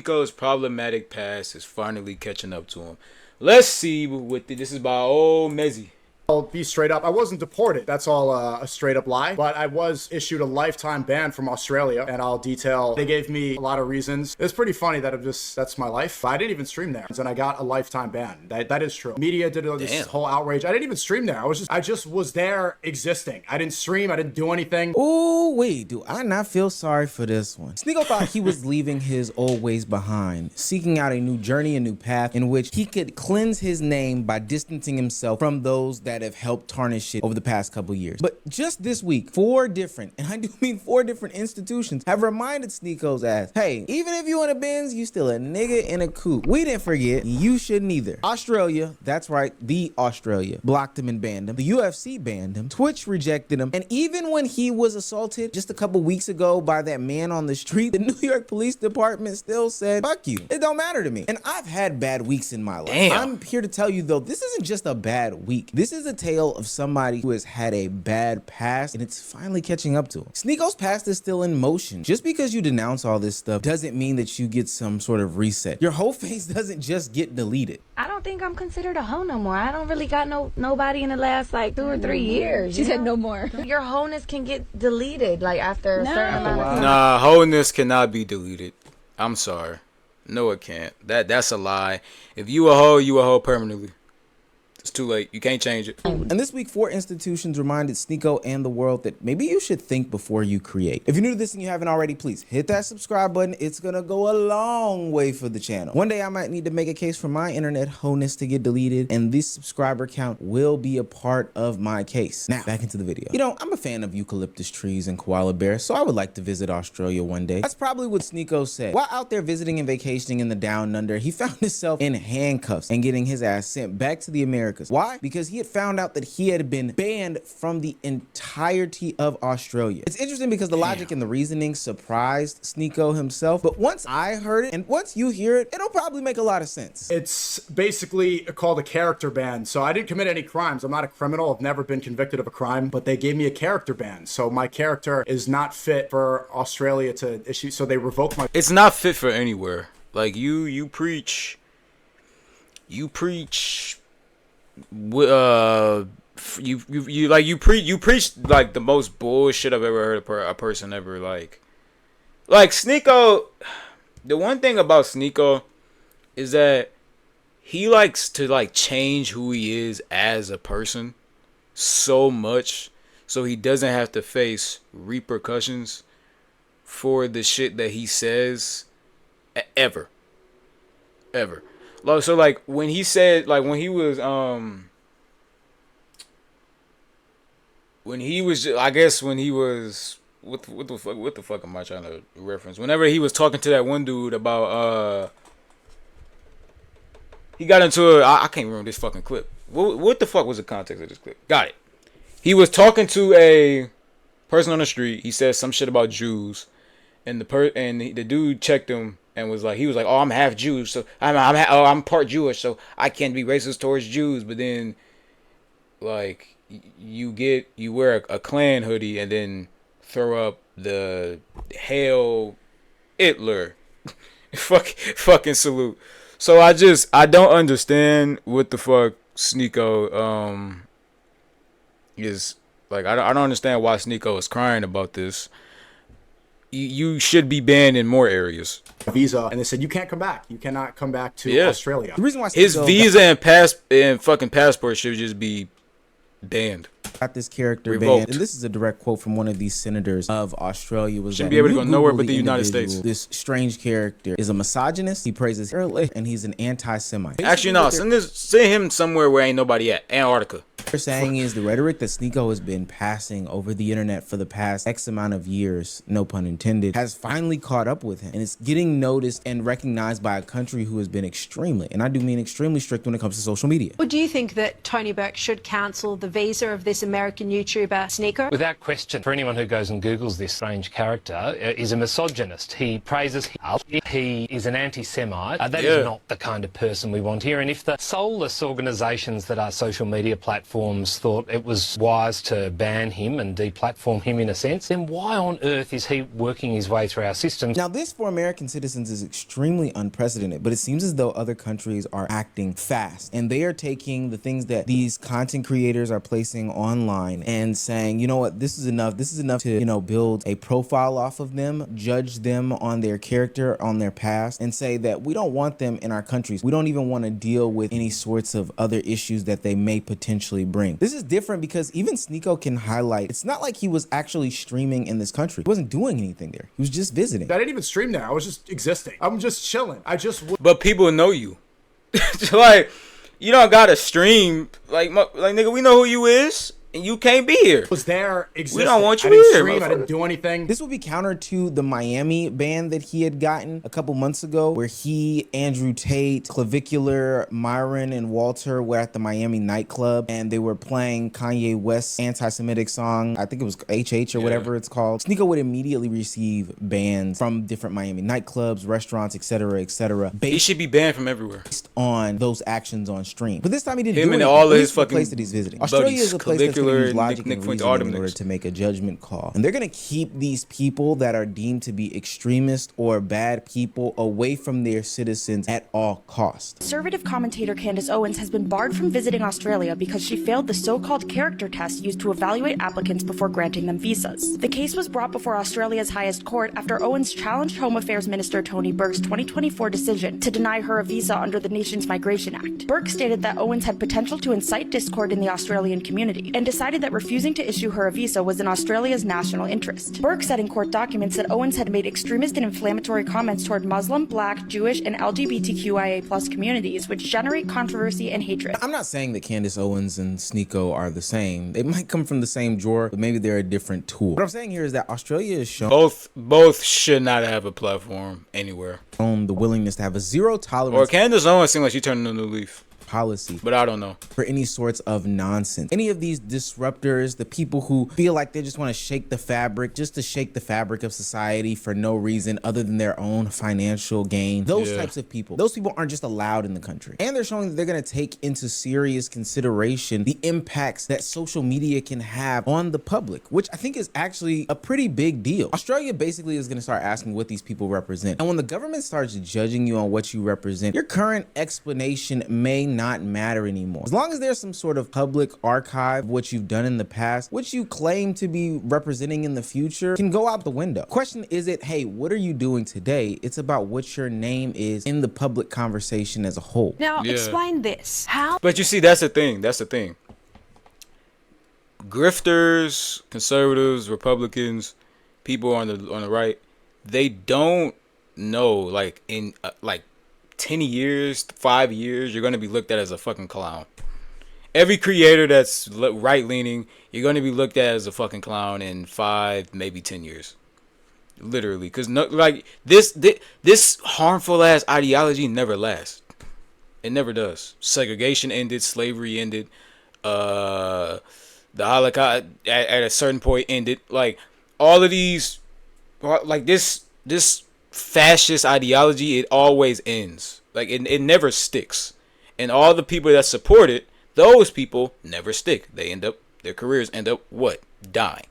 Sneako's problematic past is finally catching up to him. Let's see what this is by old Mezzy. I'll be straight up. I wasn't deported. That's all a straight up lie. But I was issued a lifetime ban from Australia, and I'll detail. They gave me a lot of reasons. It's pretty funny that that's my life. I didn't even stream there, and I got a lifetime ban. That is true. Media did this whole outrage. I didn't even stream there. I just was there existing. I didn't stream. I didn't do anything. Ooh, wait, do I not feel sorry for this one? Sneako thought he was leaving his old ways behind, seeking out a new journey, a new path in which he could cleanse his name by distancing himself from those that have helped tarnish it over the past couple years. But just this week, 4 different, and I do mean 4 different institutions have reminded Sneako's ass, hey, even if you in a Benz, you still a nigga in a coupe. We didn't forget, you shouldn't either. Australia, that's right, the Australia, blocked him and banned him. The UFC banned him. Twitch rejected him. And even when he was assaulted just a couple weeks ago by that man on the street, the New York Police Department still said, fuck you. It don't matter to me. And I've had bad weeks in my life. Damn. I'm here to tell you though, this isn't just a bad week. This is a tale of somebody who has had a bad past and it's finally catching up to him. Sneako's past is still in motion. Just because you denounce all this stuff doesn't mean that you get some sort of reset. Your whole face doesn't just get deleted. I don't think I'm considered a hoe no more. I don't really got nobody in the last like 2 or 3 years. She said no more. Your wholeness can get deleted like after a certain amount of time. Nah, wholeness cannot be deleted. I'm sorry. No, it can't. That's a lie. If you a hoe permanently. It's too late. You can't change it. And this week, 4 institutions reminded Sneako and the world that maybe you should think before you create. If you're new to this and you haven't already, please hit that subscribe button. It's gonna go a long way for the channel. One day I might need to make a case for my internet wholeness to get deleted, and this subscriber count will be a part of my case. Now, back into the video. You know, I'm a fan of eucalyptus trees and koala bears, so I would like to visit Australia one day. That's probably what Sneako said. While out there visiting and vacationing in the Down Under, he found himself in handcuffs and getting his ass sent back to the Americas. Why? Because he had found out that he had been banned from the entirety of Australia. It's interesting because the logic and the reasoning surprised Sneako himself, but once I heard it and once you hear it, it'll probably make a lot of sense. It's basically called a character ban. So I didn't commit any crimes. I'm not a criminal. I've never been convicted of a crime, but they gave me a character ban. So my character is not fit for Australia to issue. So they revoked my. It's not fit for anywhere. Like you preach you preach like the most bullshit I've ever heard a person ever like Sneako. The one thing about Sneako is that he likes to like change who he is as a person so much so he doesn't have to face repercussions for the shit that he says ever. So like when he said, like when he was I guess when he was what the fuck am I trying to reference? Whenever he was talking to that one dude about he got into I can't remember this fucking clip. What the fuck was the context of this clip? Got it. He was talking to a person on the street. He said some shit about Jews, and the dude checked him. And was like, oh, I'm half Jewish, so I'm part Jewish, so I can't be racist towards Jews. But then, like, you wear a Klan hoodie and then throw up the Hail Hitler fucking salute. So I don't understand what the fuck Sneako is like. I don't understand why Sneako is crying about this. You should be banned in more areas. Visa, and they said you can't come back. You cannot come back to Australia. The reason why his visa and fucking passport should just be banned. Got this character banned, and this is a direct quote from one of these senators of Australia. Was shouldn't be able to go nowhere but the United States. This strange character is a misogynist. He praises early, and he's an anti-Semite. Actually, no. Send him somewhere where ain't nobody at. Antarctica. What they're saying is the rhetoric that Sneako has been passing over the internet for the past X amount of years, no pun intended, has finally caught up with him, and it's getting noticed and recognized by a country who has been extremely, and I do mean extremely strict when it comes to social media. Well, do you think that Tony Burke should cancel the visa of this American YouTuber Sneako? Without question, for anyone who goes and Googles this strange character, is a misogynist. He praises he is an anti-Semite. That is not the kind of person we want here. And if the soulless organisations that are social media platforms platforms thought it was wise to ban him and deplatform him in a sense, then why on earth is he working his way through our systems? Now, this for American citizens is extremely unprecedented, but it seems as though other countries are acting fast, and they are taking the things that these content creators are placing online and saying, you know what, this is enough to, you know, build a profile off of them, judge them on their character, on their past, and say that we don't want them in our countries. We don't even want to deal with any sorts of other issues that they may potentially bring. This is different because even Sneako can highlight, it's not like he was actually streaming in this country. He wasn't doing anything there. He was just visiting. I didn't even stream there. I was just existing. I'm just chilling. But people know you. Like, you don't gotta stream. Like nigga, we know who you is. And you can't be here. Was there existing. We don't want you I didn't here. stream, I didn't do anything. This would be counter to the Miami ban that he had gotten a couple months ago, where he, Andrew Tate, Clavicular, Myron, and Walter were at the Miami nightclub, and they were playing Kanye West's anti-Semitic song. I think it was HH or whatever it's called. Sneako would immediately receive bans from different Miami nightclubs, restaurants, etc., etc. He should be banned from everywhere. Based on those actions on stream. But this time he didn't Him do and anything. all of This his is the fucking place that he's visiting. Australia is a place that's going to use logic and reasoning in order to make a judgment call. And they're going to keep these people that are deemed to be extremist or bad people away from their citizens at all costs. Conservative commentator Candace Owens has been barred from visiting Australia because she failed the so-called character test used to evaluate applicants before granting them visas. The case was brought before Australia's highest court after Owens challenged Home Affairs Minister Tony Burke's 2024 decision to deny her a visa under the nation's Migration Act. Burke stated that Owens had potential to incite discord in the Australian community and decided that refusing to issue her a visa was in Australia's national interest. Burke said in court documents that Owens had made extremist and inflammatory comments toward Muslim, Black, Jewish, and LGBTQIA+ communities, which generate controversy and hatred. I'm not saying that Candace Owens and Sneako are the same. They might come from the same drawer, but maybe they're a different tool. What I'm saying here is that Australia is shown both should not have a platform anywhere. The willingness to have a zero tolerance. Or Candace Owens seems like she turned a new leaf. Policy, but I don't know, for any sorts of nonsense. Any of these disruptors, the people who feel like they just want to shake the fabric, just to shake the fabric of society for no reason other than their own financial gain, those types of people, those people aren't just allowed in the country. And they're showing that they're going to take into serious consideration the impacts that social media can have on the public, which I think is actually a pretty big deal. Australia basically is going to start asking what these people represent. And when the government starts judging you on what you represent, your current explanation may not matter anymore. As long as there's some sort of public archive of what you've done in the past, what you claim to be representing in the future can go out the window. Question isn't, hey, what are you doing today? It's about what your name is in the public conversation as a whole. Now, explain this. How? But you see, that's the thing. Grifters, conservatives, Republicans, people on the right, they don't know, like, in 10 years, 5 years, you're going to be looked at as a fucking clown. Every creator that's right-leaning, you're going to be looked at as a fucking clown in 5, maybe 10 years. Literally. Because this harmful-ass ideology never lasts. It never does. Segregation ended. Slavery ended. The Holocaust, at a certain point, ended. Like, all of these, like, this fascist ideology, it always ends. Like, it never sticks. And all the people that support it, those people never stick. Their careers end up what? Dying.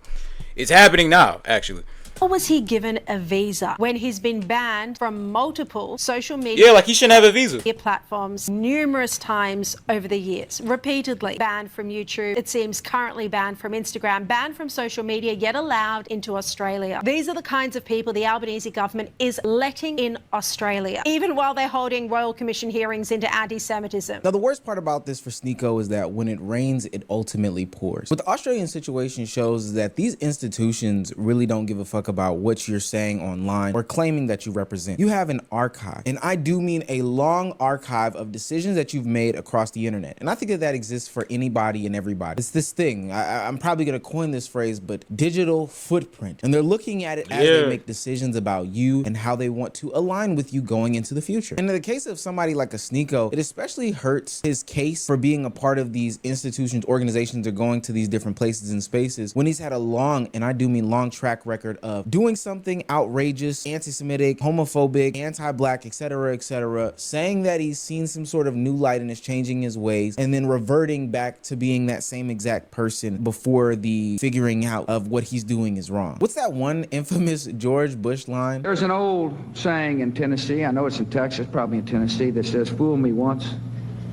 It's happening now, actually. How was he given a visa when he's been banned from multiple social media? Yeah, like he shouldn't have a visa. Platforms numerous times over the years, repeatedly banned from YouTube. It seems currently banned from Instagram, banned from social media, yet allowed into Australia. These are the kinds of people the Albanese government is letting in Australia, even while they're holding Royal Commission hearings into anti-Semitism. Now, the worst part about this for Sneako is that when it rains, it ultimately pours. What the Australian situation shows is that these institutions really don't give a fuck about what you're saying online or claiming that you represent. You have an archive, and I do mean a long archive of decisions that you've made across the internet. And I think that exists for anybody and everybody. It's this thing, I'm probably gonna coin this phrase, but digital footprint. And they're looking at it as they make decisions about you and how they want to align with you going into the future. And in the case of somebody like a Sneako, it especially hurts his case for being a part of these institutions, organizations, or going to these different places and spaces when he's had a long, and I do mean long, track record of of doing something outrageous, anti-Semitic, homophobic, anti-black, etc., saying that he's seen some sort of new light and is changing his ways, and then reverting back to being that same exact person before the figuring out of what he's doing is wrong. What's that one infamous George Bush line? There's an old saying in Tennessee, I know it's in Texas, probably in Tennessee, that says, "Fool me once,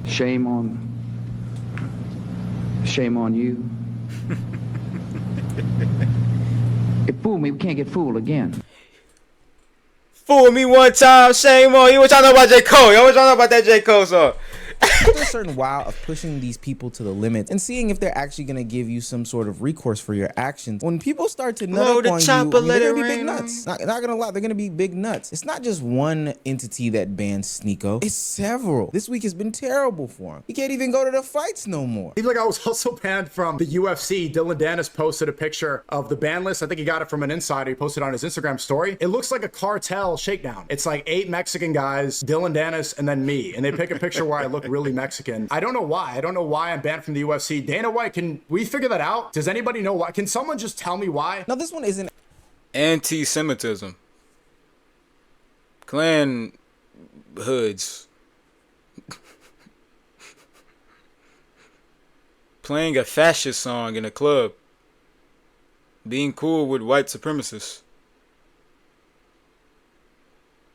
shame on you." If fool me, we can't get fooled again. Fool me one time, shame on you. What y'all know about J. Cole? Yo, what y'all know about that J. Cole song? After a certain while of pushing these people to the limit and seeing if they're actually going to give you some sort of recourse for your actions, when people start to nut up on you, they're going to be big nuts. Not going to lie, they're going to be big nuts. It's not just one entity that banned Sneako. It's several. This week has been terrible for him. He can't even go to the fights no more. Seems like I was also banned from the UFC. Dylan Dennis posted a picture of the ban list. I think he got it from an insider. He posted on his Instagram story. It looks like a cartel shakedown. It's like 8 Mexican guys, Dylan Dennis, and then me. And they pick a picture where I look really Mexican. I don't know why. I don't know why I'm banned from the UFC. Dana White, can we figure that out? Does anybody know why? Can someone just tell me why? Now, this one isn't Anti-Semitism. Klan hoods. Playing a fascist song in a club. Being cool with white supremacists.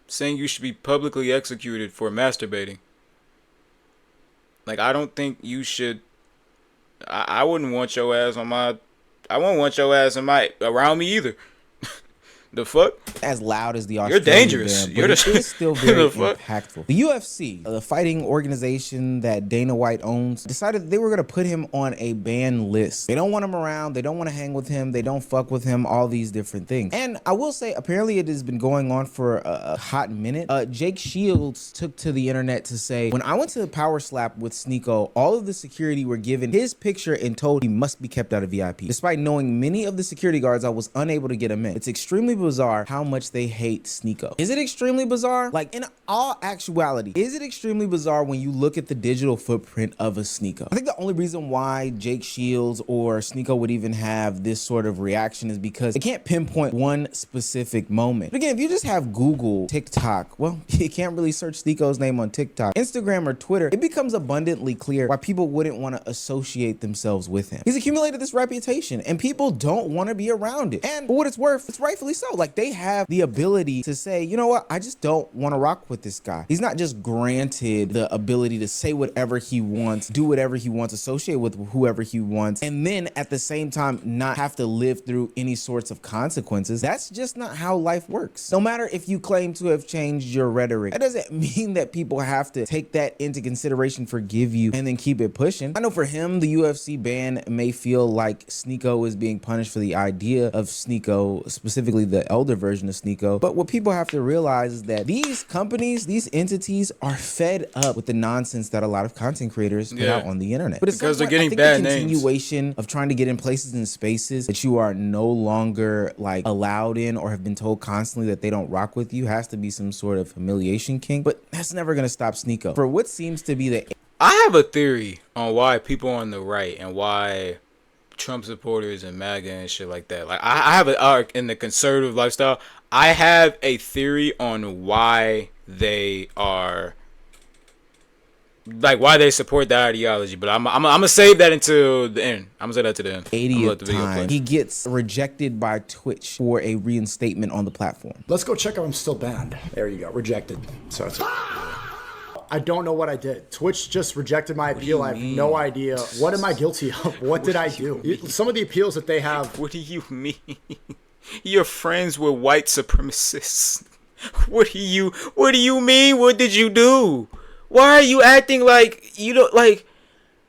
Saying you should be publicly executed for masturbating. Like, I don't think you should. I wouldn't want your ass on my. I won't want your ass in my around me either. The fuck? As loud as the You're Australian dangerous. ban, You're but it is still very fuck? impactful. The UFC, the fighting organization that Dana White owns, decided they were going to put him on a ban list. They don't want him around. They don't want to hang with him. They don't fuck with him. All these different things. And I will say, apparently it has been going on for a hot minute. Jake Shields took to the internet to say, when I went to the Power Slap with Sneako, all of the security were given his picture and told he must be kept out of VIP. Despite knowing many of the security guards, I was unable to get him in. It's extremely bizarre how much they hate Sneako. Is it extremely bizarre? Like, in all actuality, is it extremely bizarre when you look at the digital footprint of a Sneako? I think the only reason why Jake Shields or Sneako would even have this sort of reaction is because they can't pinpoint one specific moment. But again, if you just have Google, TikTok, well, you can't really search Sneako's name on TikTok, Instagram, or Twitter, it becomes abundantly clear why people wouldn't want to associate themselves with him. He's accumulated this reputation and people don't want to be around it. And for what it's worth, it's rightfully so. Like, they have the ability to say, you know what, I just don't want to rock with this guy. He's not just granted the ability to say whatever he wants, do whatever he wants, associate with whoever he wants, and then at the same time not have to live through any sorts of consequences. That's just not how life works. No matter if you claim to have changed your rhetoric, that doesn't mean that people have to take that into consideration, forgive you, and then keep it pushing. I know for him, the UFC ban may feel like Sneako is being punished for the idea of Sneako, specifically the elder version of Sneako. But what people have to realize is that these companies, these entities are fed up with the nonsense that a lot of content creators put out on the internet. But because they're getting bad names. The continuation of trying to get in places and spaces that you are no longer like allowed in or have been told constantly that they don't rock with you has to be some sort of humiliation kink. But that's never going to stop Sneako. For what seems to be the... I have a theory on why people on the right and why Trump supporters and MAGA and shit like that. Like, I have an arc in the conservative lifestyle. I have a theory on why they are, like, why they support the ideology. But I'm gonna save that until the end. I'm gonna say that to the end. 80th time he gets rejected by Twitch for a reinstatement on the platform. Let's go check if I'm still banned. There you go, rejected. So it's... I don't know what I did. Twitch just rejected my appeal. I have no idea. What am I guilty of? What did I do? Some of the appeals that they have. What do you mean? You're friends with white supremacists. What do you mean? What did you do? Why are you acting like you don't like?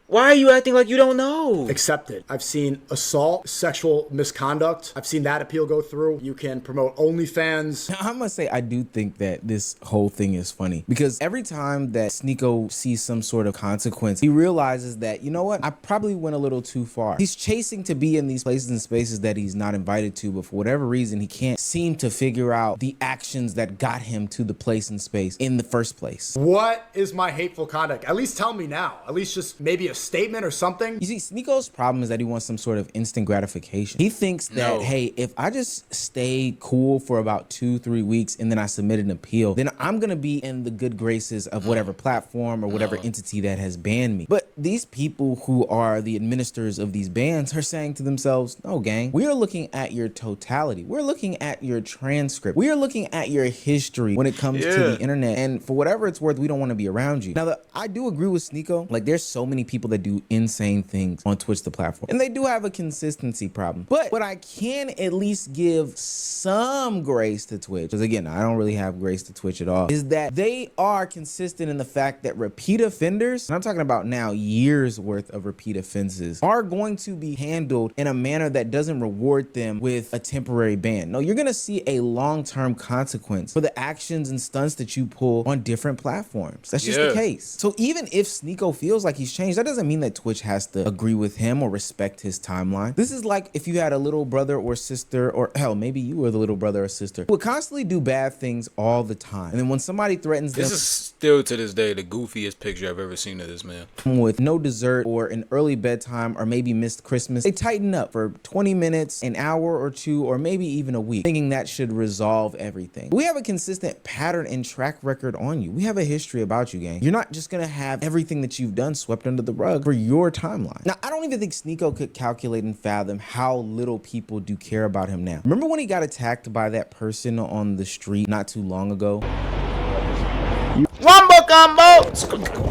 Why are you acting like you don't know? Accept it. I've seen assault, sexual misconduct. I've seen that appeal go through. You can promote OnlyFans. I must say, I do think that this whole thing is funny because every time that Sneako sees some sort of consequence, he realizes that, you know what, I probably went a little too far. He's chasing to be in these places and spaces that he's not invited to, but for whatever reason, he can't seem to figure out the actions that got him to the place and space in the first place. What is my hateful conduct? At least tell me now. At least just maybe a statement or something. You see, Sneako's problem is that he wants some sort of instant gratification. He thinks that, hey, if I just stay cool for about 2-3 weeks and then I submit an appeal, then I'm gonna be in the good graces of whatever platform or whatever entity that has banned me. But these people who are the administrators of these bans are saying to themselves, no, gang, we are looking at your totality. We're looking at your transcript. We are looking at your history when it comes to the internet. And for whatever it's worth, we don't want to be around you. Now, I do agree with Sneako. Like, there's so many people that do insane things on Twitch, the platform, and they do have a consistency problem. But what I can at least give some grace to Twitch, because again, I don't really have grace to Twitch at all, is that they are consistent in the fact that repeat offenders, and I'm talking about now years worth of repeat offenses, are going to be handled in a manner that doesn't reward them with a temporary ban. No, you're gonna see a long-term consequence for the actions and stunts that you pull on different platforms. That's just the case. So even if Sneako feels like he's changed, that doesn't mean that Twitch has to agree with him or respect his timeline. This is like if you had a little brother or sister, or hell, maybe you were the little brother or sister, who would constantly do bad things all the time. And then when somebody threatens them, this is still to this day the goofiest picture I've ever seen of this man. With no dessert or an early bedtime or maybe missed Christmas, they tighten up for 20 minutes, an hour or two, or maybe even a week, thinking that should resolve everything. We have a consistent pattern and track record on you. We have a history about you, gang. You're not just gonna have everything that you've done swept under the rug for your timeline. Now, I don't even think Sneako could calculate and fathom how little people do care about him now. Remember when he got attacked by that person on the street not too long ago? Wombo combo!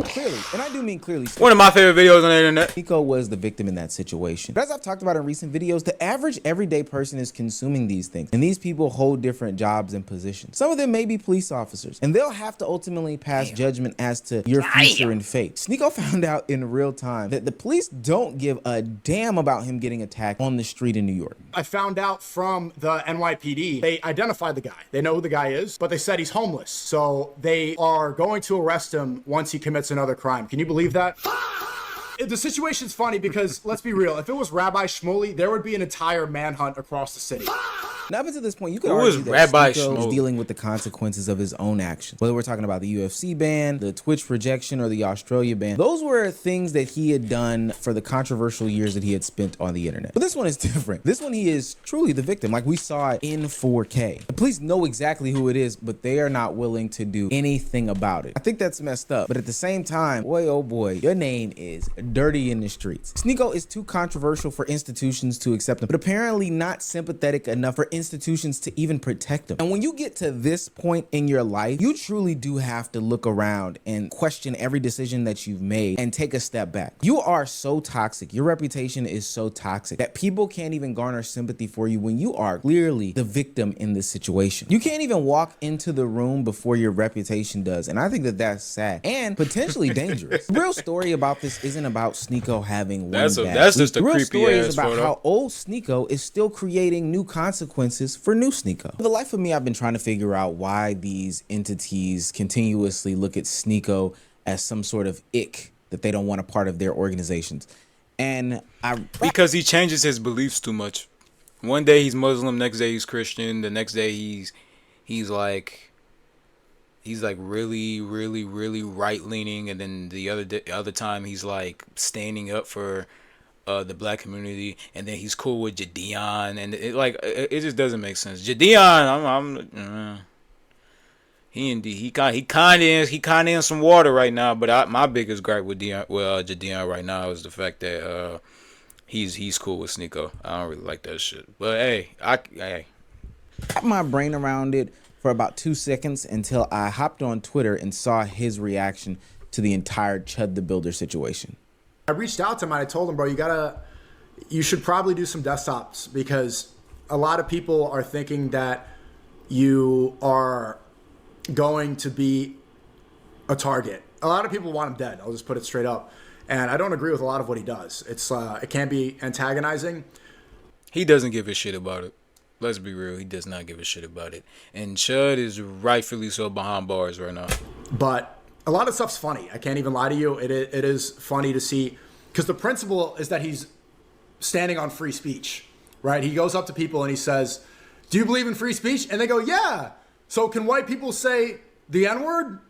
Clearly, and I do mean clearly, One of my favorite videos on the internet. Sneako was the victim in that situation. But as I've talked about in recent videos, the average everyday person is consuming these things. And these people hold different jobs and positions. Some of them may be police officers. And they'll have to ultimately pass judgment as to your future and fate. Sneako found out in real time that the police don't give a damn about him getting attacked on the street in New York. I found out from the NYPD, they identified the guy. They know who the guy is, but they said he's homeless. So they are going to arrest him once he commits another crime. Can you believe that? The situation's funny because, let's be real, if it was Rabbi Shmuley, there would be an entire manhunt across the city. Now, up until this point, you could Who argue is that Rabbi Sneako is Shmuley? dealing with the consequences of his own actions. Whether we're talking about the UFC ban, the Twitch rejection, or the Australia ban, those were things that he had done for the controversial years that he had spent on the internet. But this one is different. This one, he is truly the victim. Like, we saw it in 4K. The police know exactly who it is, but they are not willing to do anything about it. I think that's messed up. But at the same time, boy, oh boy, your name is dirty in the streets. Sneako is too controversial for institutions to accept him, but apparently not sympathetic enough for institutions to even protect them. And when you get to this point in your life, you truly do have to look around and question every decision that you've made and take a step back. You are so toxic. Your reputation is so toxic that people can't even garner sympathy for you when you are clearly the victim in this situation. You can't even walk into the room before your reputation does. And I think that that's sad and potentially dangerous. The real story about this isn't about Sneako having one That's bad just a the real creepy story is ass about photo. how old Sneako is still creating new consequences for new Sneako. For the life of me, I've been trying to figure out why these entities continuously look at Sneako as some sort of ick that they don't want a part of their organizations. And Because he changes his beliefs too much. One day he's Muslim, next day he's Christian, the next day he's like really right leaning, and then the other time he's like standing up for the black community, and then he's cool with Jadian, and it just doesn't make sense. Jadian, he kind of in some water right now, but my biggest gripe with Jadian right now is the fact that he's cool with Sneako. I don't really like that shit, but hey, wrapped my brain around it for about 2 seconds until I hopped on Twitter and saw his reaction to the entire Chud the Builder situation. I reached out to him and I told him, bro, you should probably do some desktops, because a lot of people are thinking that you are going to be a target. A lot of people want him dead. I'll just put it straight up. And I don't agree with a lot of what he does. It can be antagonizing. He doesn't give a shit about it. Let's be real. He does not give a shit about it. And Chud is rightfully so behind bars right now. But a lot of stuff's funny. I can't even lie to you. It is funny to see, because the principle is that he's standing on free speech, right? He goes up to people and he says, do you believe in free speech? And they go, yeah. So can white people say the N-word?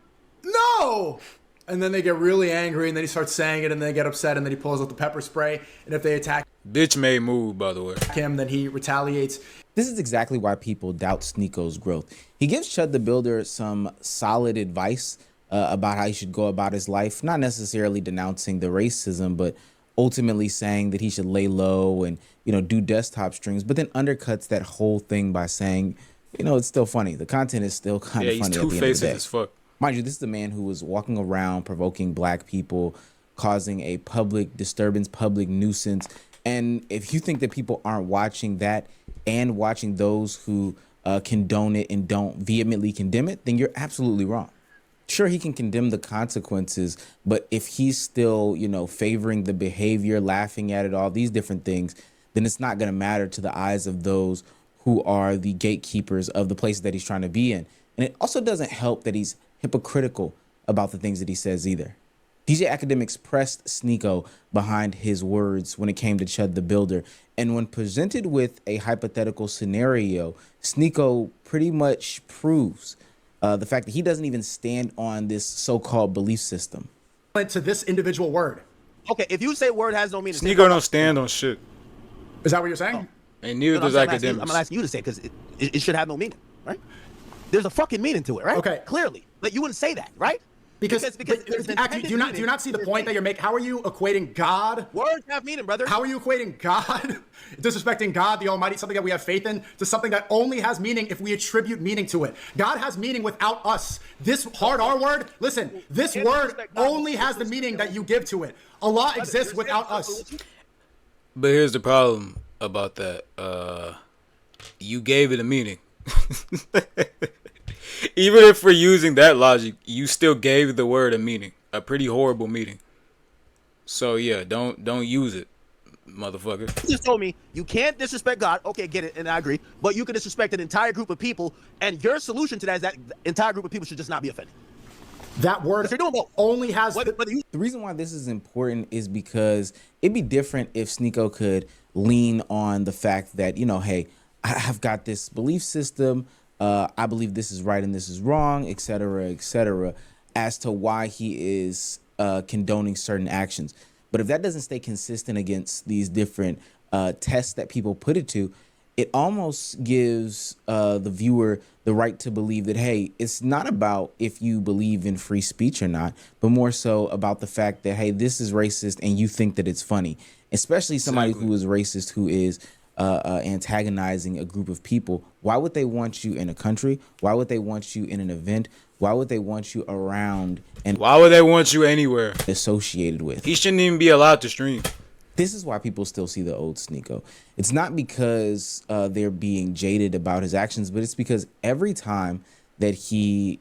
No. And then they get really angry, and then he starts saying it, and then they get upset, and then he pulls out the pepper spray. And if they attack Bitch made move, by the way. him, then he retaliates. This is exactly why people doubt Sneako's growth. He gives Chud the Builder some solid advice about how he should go about his life, not necessarily denouncing the racism, but ultimately saying that he should lay low and, do desktop streams, but then undercuts that whole thing by saying, it's still funny. The content is still kind of funny at the end of the day. He's two-faced as fuck. Mind you, this is the man who was walking around provoking black people, causing a public disturbance, public nuisance. And if you think that people aren't watching that and watching those who condone it and don't vehemently condemn it, then you're absolutely wrong. Sure, he can condemn the consequences, but if he's still, favoring the behavior, laughing at it, all these different things, then it's not going to matter to the eyes of those who are the gatekeepers of the place that he's trying to be in. And it also doesn't help that he's hypocritical about the things that he says either. DJ Academics pressed Sneako behind his words when it came to Chud the Builder. And when presented with a hypothetical scenario, Sneako pretty much proves the fact that he doesn't even stand on this so-called belief system. To this individual word. Okay, if you say word has no meaning, Sneako don't stand on shit. Is that what you're saying? And neither does Academics. I'm gonna ask you to say it because it should have no meaning, right? There's a fucking meaning to it, right? Okay. Clearly, but you wouldn't say that, right? Because there's do you not see the point that you're making? How are you equating God? Words have meaning, brother. How are you equating God, disrespecting God, the Almighty, something that we have faith in, to something that only has meaning if we attribute meaning to it? God has meaning without us. This hard R word, listen, this word only has the meaning that you give to it. Allah exists without us. But here's the problem about that. You gave it a meaning. Even if we're using that logic, you still gave the word a meaning, a pretty horrible meaning. So yeah, don't use it, motherfucker. You just told me you can't disrespect God. Okay, get it, and I agree. But you can disrespect an entire group of people, and your solution to that is that the entire group of people should just not be offended. That word only has... The reason why this is important is because it'd be different if Sneako could lean on the fact that, hey, I've got this belief system, I believe this is right and this is wrong, etc., as to why he is condoning certain actions. But if that doesn't stay consistent against these different tests that people put it to, it almost gives the viewer the right to believe that, hey, it's not about if you believe in free speech or not, but more so about the fact that, hey, this is racist and you think that it's funny, especially somebody who is racist, who is antagonizing a group of people. Why would they want you in a country? Why would they want you in an event? Why would they want you around? And why would they want you anywhere associated with? He shouldn't even be allowed to stream. This is why people still see the old Sneako. It's not because they're being jaded about his actions, but it's because every time that he,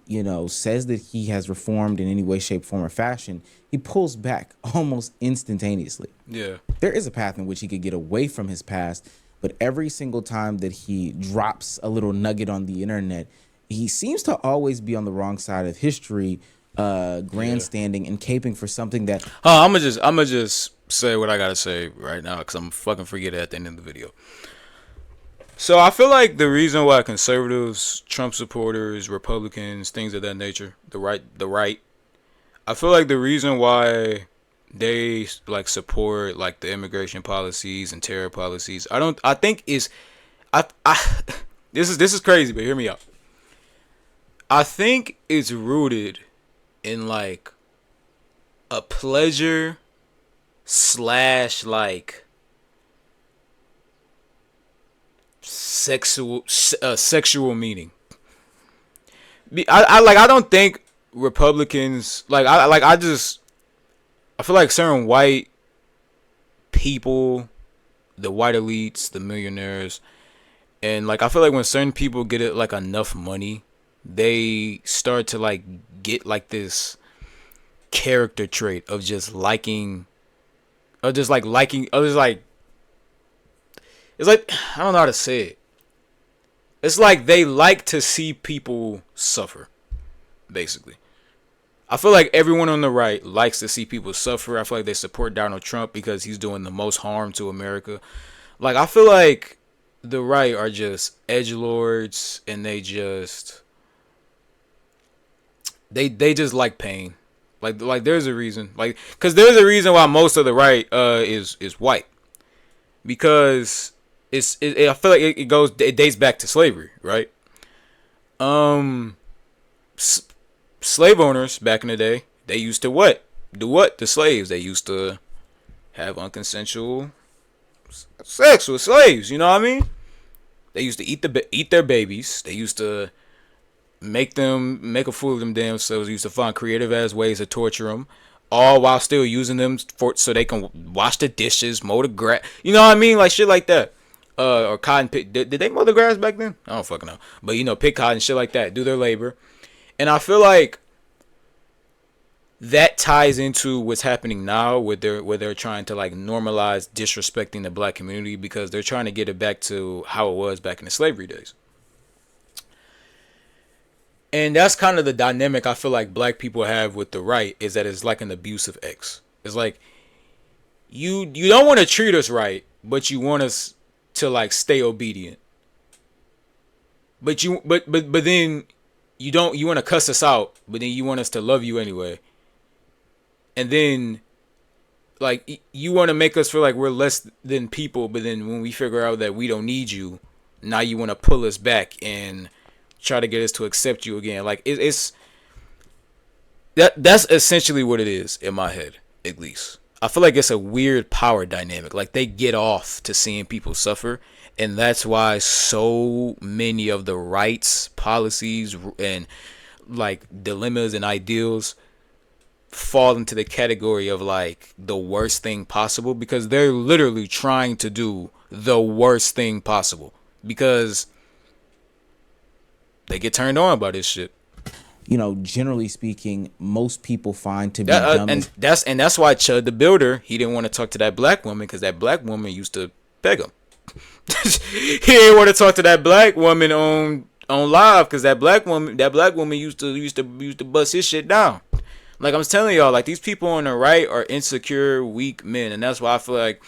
says that he has reformed in any way, shape, form, or fashion, he pulls back almost instantaneously. Yeah. There is a path in which he could get away from his past, but every single time that he drops a little nugget on the internet, he seems to always be on the wrong side of history, grandstanding and caping for something that... I'm gonna just say what I gotta say right now, because I'm fucking forget it at the end of the video. So I feel like the reason why conservatives, Trump supporters, Republicans, things of that nature, the right, I feel like the reason why they support the immigration policies and terror policies, this is crazy, but hear me out. I think it's rooted in a pleasure / sexual meaning. I don't think Republicans I feel like certain white people, the white elites, the millionaires, and I feel like when certain people get it enough money, they start to get this character trait of just liking, or just liking others. It's I don't know how to say it. It's they like to see people suffer, basically. I feel like everyone on the right likes to see people suffer. I feel like they support Donald Trump because he's doing the most harm to America. I feel like the right are just edgelords, and they just like pain, Like there's a reason. Like, cause there's a reason why most of the right is white. Because I feel like it dates back to slavery, right? Slave owners back in the day, they used to what? Do what? The slaves. They used to have unconsensual sex with slaves. You know what I mean? They used to eat their babies. They used to make a fool of them damn selves. They used to find creative ass ways to torture them, all while still using them so they can wash the dishes, mow the grass. You know what I mean? Like shit like that. Or cotton pick. Did they mow the grass back then? I don't fucking know. But pick cotton, shit like that. Do their labor. And I feel like that ties into what's happening now, where they're trying to like normalize disrespecting the black community, because they're trying to get it back to how it was back in the slavery days. And that's kind of the dynamic I feel like black people have with the right, is that it's like an abusive ex. It's like you don't want to treat us right, but you want us to like stay obedient. But then you want to cuss us out, but then you want us to love you anyway. And then like you want to make us feel like we're less than people, but then when we figure out that we don't need you, now you want to pull us back and try to get us to accept you again. Like that's essentially what it is in my head, at least. I feel like it's a weird power dynamic. Like they get off to seeing people suffer, and that's why so many of the rights policies and like dilemmas and ideals fall into the category of like the worst thing possible, because they're literally trying to do the worst thing possible because they get turned on by this shit. Generally speaking, most people find to be dumb. And that's why Chud the Builder, he didn't want to talk to that black woman, because that black woman used to beg him. He didn't want to talk to that black woman on live, because that black woman used to bust his shit down. Like I'm telling y'all, like these people on the right are insecure, weak men, and that's why I feel like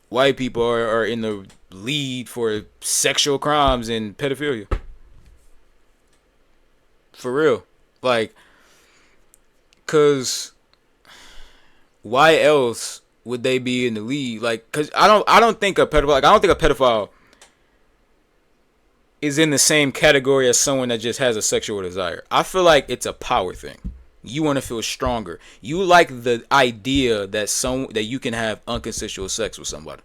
white people are in the lead for sexual crimes and pedophilia. For real. Like, cause why else would they be in the lead? Like, cause I don't think a pedophile is in the same category as someone that just has a sexual desire. I feel like it's a power thing. You want to feel stronger. You like the idea that you can have unconsensual sex with somebody.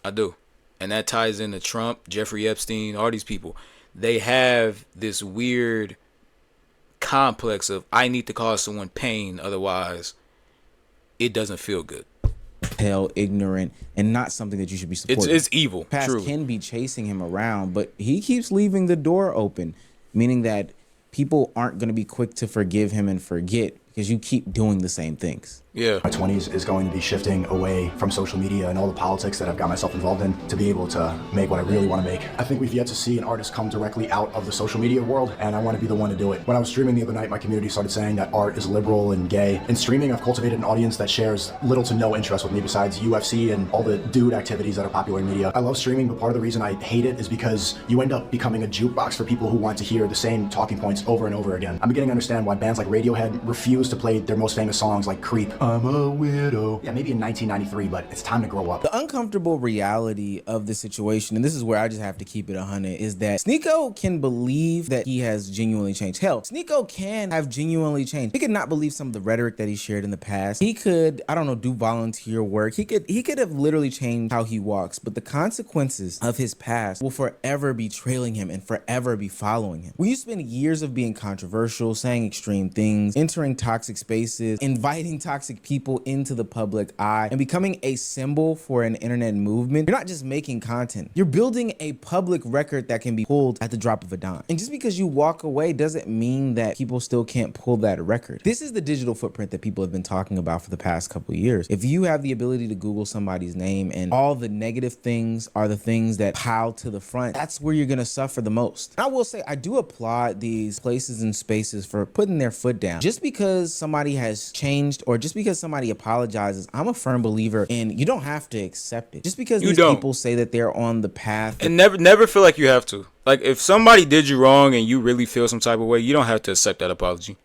I do. And that ties into Trump, Jeffrey Epstein, all these people. They have this weird complex of, I need to cause someone pain, otherwise it doesn't feel good. Hell, ignorant, and not something that you should be supporting. It's evil. Past truly. can be chasing him around, but he keeps leaving the door open, meaning that people aren't going to be quick to forgive him and forget, because you keep doing the same things. Yeah. My 20s is going to be shifting away from social media and all the politics that I've got myself involved in to be able to make what I really want to make. I think we've yet to see an artist come directly out of the social media world, and I want to be the one to do it. When I was streaming the other night, my community started saying that art is liberal and gay. In streaming, I've cultivated an audience that shares little to no interest with me besides UFC and all the dude activities that are popular in media. I love streaming, but part of the reason I hate it is because you end up becoming a jukebox for people who want to hear the same talking points over and over again. I'm beginning to understand why bands like Radiohead refuse to play their most famous songs like Creep. I'm a weirdo. Yeah, maybe in 1993, but it's time to grow up. The uncomfortable reality of the situation, and this is where I just have to keep it 100, is that Sneako can believe that he has genuinely changed. Hell, Sneako can have genuinely changed. He could not believe some of the rhetoric that he shared in the past. He could, I don't know, do volunteer work. He could have literally changed how he walks, but the consequences of his past will forever be trailing him and forever be following him. When you spend years of being controversial, saying extreme things, entering toxic spaces, inviting toxic people into the public eye, and becoming a symbol for an internet movement, you're not just making content, you're building a public record that can be pulled at the drop of a dime. And just because you walk away doesn't mean that people still can't pull that record. This is the digital footprint that people have been talking about for the past couple of years. If you have the ability to Google somebody's name and all the negative things are the things that pile to the front, that's where you're gonna suffer the most. I will say, I do applaud these places and spaces for putting their foot down. Just because somebody has changed, or just because somebody apologizes, I'm a firm believer in you don't have to accept it. Just because You these don't. people say that they're on the path. And never feel like you have to. Like, if somebody did you wrong and you really feel some type of way, you don't have to accept that apology.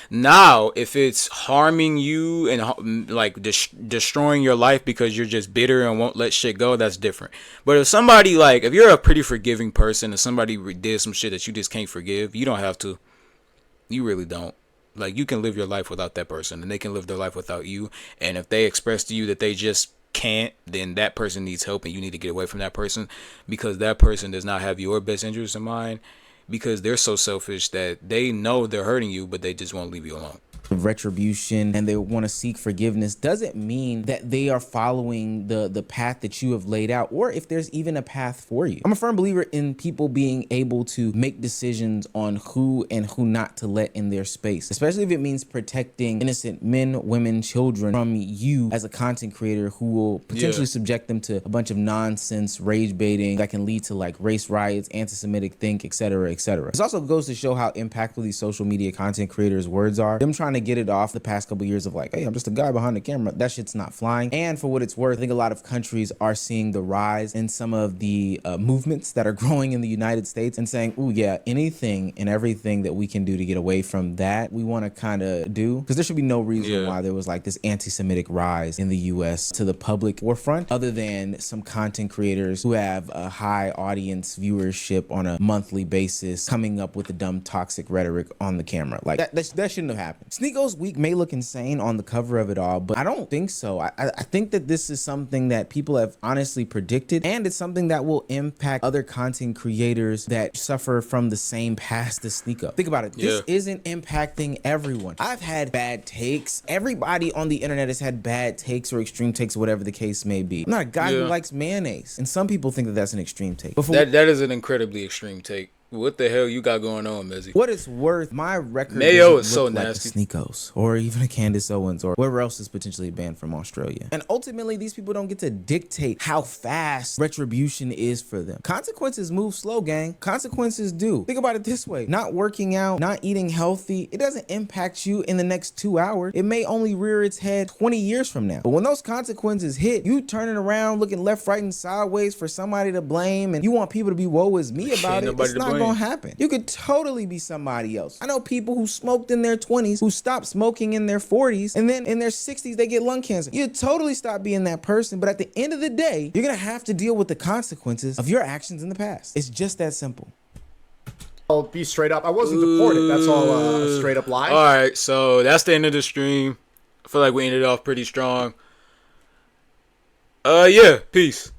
Now, if it's harming you and like destroying your life because you're just bitter and won't let shit go, that's different. But if somebody, like, if you're a pretty forgiving person and somebody did some shit that you just can't forgive, you don't have to. You really don't. Like, you can live your life without that person and they can live their life without you. And if they express to you that they just can't, then that person needs help and you need to get away from that person, because that person does not have your best interest in mind, because they're so selfish that they know they're hurting you, but they just won't leave you alone. Retribution and they want to seek forgiveness doesn't mean that they are following the path that you have laid out, or if there's even a path for you. I'm a firm believer in people being able to make decisions on who and who not to let in their space, especially if it means protecting innocent men, women, children from you as a content creator who will potentially subject them to a bunch of nonsense, rage baiting that can lead to like race riots, anti-Semitic think, etc., etc. This also goes to show how impactful these social media content creators' words are. Them trying to get it off the past couple years of like, hey, I'm just a guy behind the camera. That shit's not flying. And for what it's worth, I think a lot of countries are seeing the rise in some of the movements that are growing in the United States and saying, oh yeah, anything and everything that we can do to get away from that, we want to kind of do. Because there should be no reason why there was like this anti-Semitic rise in the US to the public forefront, other than some content creators who have a high audience viewership on a monthly basis coming up with the dumb toxic rhetoric on the camera. Like that shouldn't have happened. Sneako's week may look insane on the cover of it all, but I don't think so. I think that this is something that people have honestly predicted, and it's something that will impact other content creators that suffer from the same past as Sneako. Think about it. This isn't impacting everyone. I've had bad takes. Everybody on the internet has had bad takes or extreme takes, or whatever the case may be. I'm not a guy who likes mayonnaise, and some people think that that's an extreme take. But that is an incredibly extreme take. What the hell you got going on, Mezzy? What it's worth, my record Mayo is so like nasty. Sneako's or even a Candace Owens or whoever else is potentially banned from Australia. And ultimately, these people don't get to dictate how fast retribution is for them. Consequences move slow, gang. Consequences do. Think about it this way. Not working out, not eating healthy, it doesn't impact you in the next 2 hours. It may only rear its head 20 years from now. But when those consequences hit, you turning around, looking left, right, and sideways for somebody to blame, and you want people to be woe is me about it. It's not gonna happen. You could totally be somebody else. I know people who smoked in their 20s, who stopped smoking in their 40s, and then in their 60s they get lung cancer. You totally stop being that person, but at the end of the day, you're gonna have to deal with the consequences of your actions in the past. It's just that simple. I'll be straight up. I wasn't deported. That's all a straight up lie. All right, so that's the end of the stream. I feel like we ended off pretty strong. Yeah, peace.